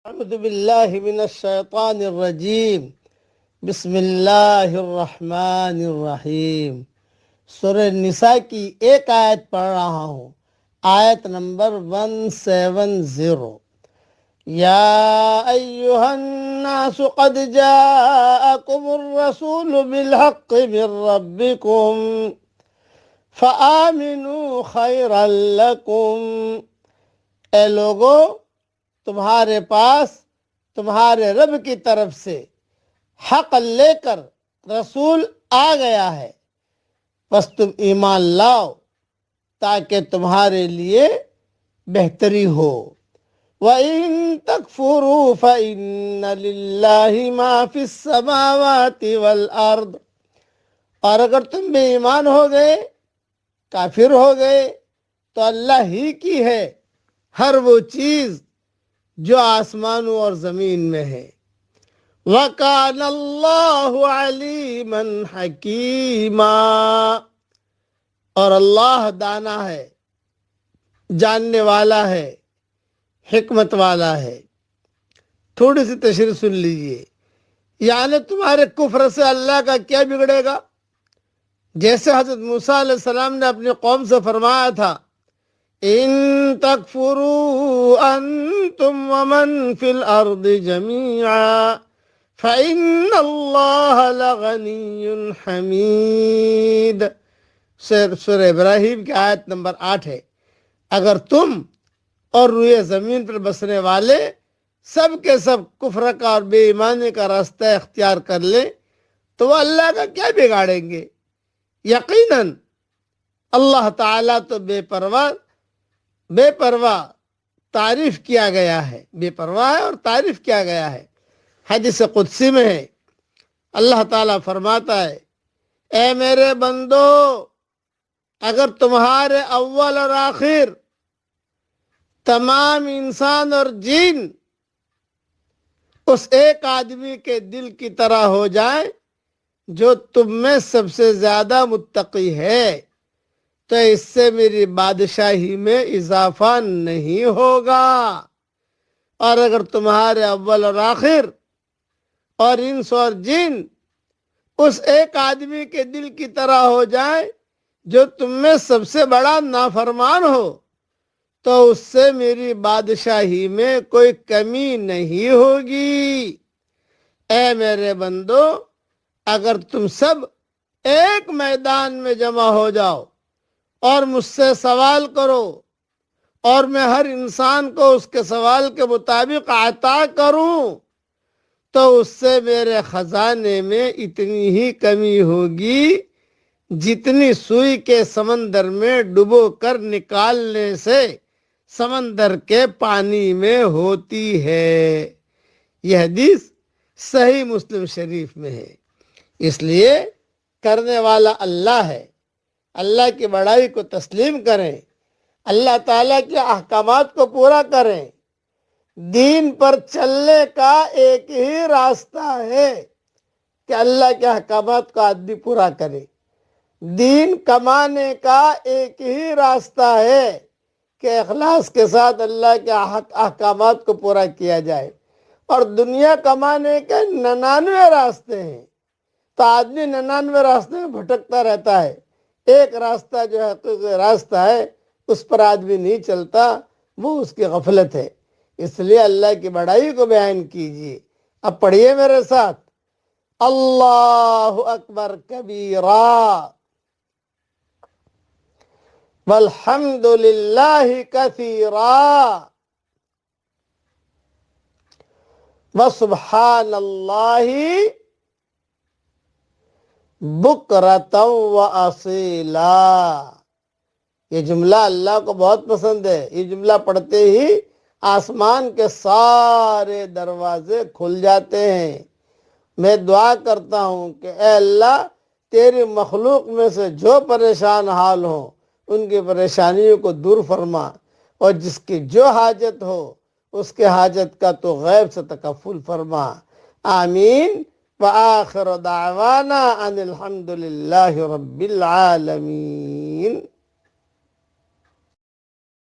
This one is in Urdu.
اعوذ باللہ من الشیطان الرجیم بسم اللہ الرحمن الرحیم۔ سورہ نساء کی ایک آیت پڑھ رہا ہوں، آیت نمبر 170۔ یا ایہا الناس قد جاءکم الرسول بالحق من ربکم فآمنوا خیرا لکم۔ اے لوگو، تمہارے پاس تمہارے رب کی طرف سے حق لے کر رسول آ گیا ہے، بس تم ایمان لاؤ تاکہ تمہارے لیے بہتری ہو۔ وَإِن تَكْفُرُوا فَإِنَّ لِلَّهِ مَا فِي السَّمَاوَاتِ وَالْأَرْضِ۔ اور اگر تم بے ایمان ہو گئے، کافر ہو گئے، تو اللہ ہی کی ہے ہر وہ چیز جو آسمانوں اور زمین میں ہے۔ وَكَانَ اللَّهُ عَلِيمًا حَكِيمًا۔ اور اللہ دانا ہے، جاننے والا ہے، حکمت والا ہے۔ تھوڑی سی تشریح سن لیجئے، یعنی تمہارے کفر سے اللہ کا کیا بگڑے گا؟ جیسے حضرت موسیٰ علیہ السلام نے اپنی قوم سے فرمایا تھا، ان تکفروا انتم ومن فی الارض جميعا فإن اللہ لغنی حمید۔ سورہ ابراہیم کی آیت نمبر 8 ہے۔ اگر تم اور روئے زمین پر بسنے والے سب کے سب کفر کا اور بے ایمانی کا راستہ اختیار کر لیں تو وہ اللہ کا کیا بگاڑیں گے؟ یقیناً اللہ تعالیٰ تو بے پرواہ تعریف کیا گیا ہے، بے پرواہ ہے اور تعریف کیا گیا ہے۔ حدیث قدسی میں ہے، اللہ تعالیٰ فرماتا ہے، اے میرے بندو، اگر تمہارے اول اور آخر تمام انسان اور جن اس ایک آدمی کے دل کی طرح ہو جائیں جو تم میں سب سے زیادہ متقی ہے، تو اس سے میری بادشاہی میں اضافہ نہیں ہوگا۔ اور اگر تمہارے اول اور آخر اور انس اور جن اس ایک آدمی کے دل کی طرح ہو جائیں جو تم میں سب سے بڑا نافرمان ہو، تو اس سے میری بادشاہی میں کوئی کمی نہیں ہوگی۔ اے میرے بندو، اگر تم سب ایک میدان میں جمع ہو جاؤ اور مجھ سے سوال کرو اور میں ہر انسان کو اس کے سوال کے مطابق عطا کروں، تو اس سے میرے خزانے میں اتنی ہی کمی ہوگی جتنی سوئی کے سمندر میں ڈبو کر نکالنے سے سمندر کے پانی میں ہوتی ہے۔ یہ حدیث صحیح مسلم شریف میں ہے۔ اس لیے کرنے والا اللہ ہے، اللہ کی بڑائی کو تسلیم کریں، اللہ تعالیٰ کے احکامات کو پورا کریں۔ دین پر چلنے کا ایک ہی راستہ ہے کہ اللہ کے احکامات کو آدمی پورا کرے۔ دین کمانے کا ایک ہی راستہ ہے کہ اخلاص کے ساتھ اللہ کے احکامات کو پورا کیا جائے۔ اور دنیا کمانے کے 99 راستے ہیں، تو آدمی 99 راستے میں بھٹکتا رہتا ہے۔ ایک راستہ جو حقیقی راستہ ہے اس پر آدمی نہیں چلتا، وہ اس کی غفلت ہے۔ اس لیے اللہ کی بڑائی کو بیان کیجیے۔ اب پڑھیے میرے ساتھ، اللہ اکبر کبیرا والحمد للہ کثیرا وسبحان اللہ بکرۃ واصیلا۔ یہ جملہ اللہ کو بہت پسند ہے۔ یہ جملہ پڑھتے ہی آسمان کے سارے دروازے کھل جاتے ہیں۔ میں دعا کرتا ہوں کہ اے اللہ، تیری مخلوق میں سے جو پریشان حال ہوں ان کی پریشانیوں کو دور فرما، اور جس کی جو حاجت ہو اس کے حاجت کا تو غیب سے تکفل فرما۔ آمین۔ وآخر دعوانا ان الحمد للہ رب العالمین۔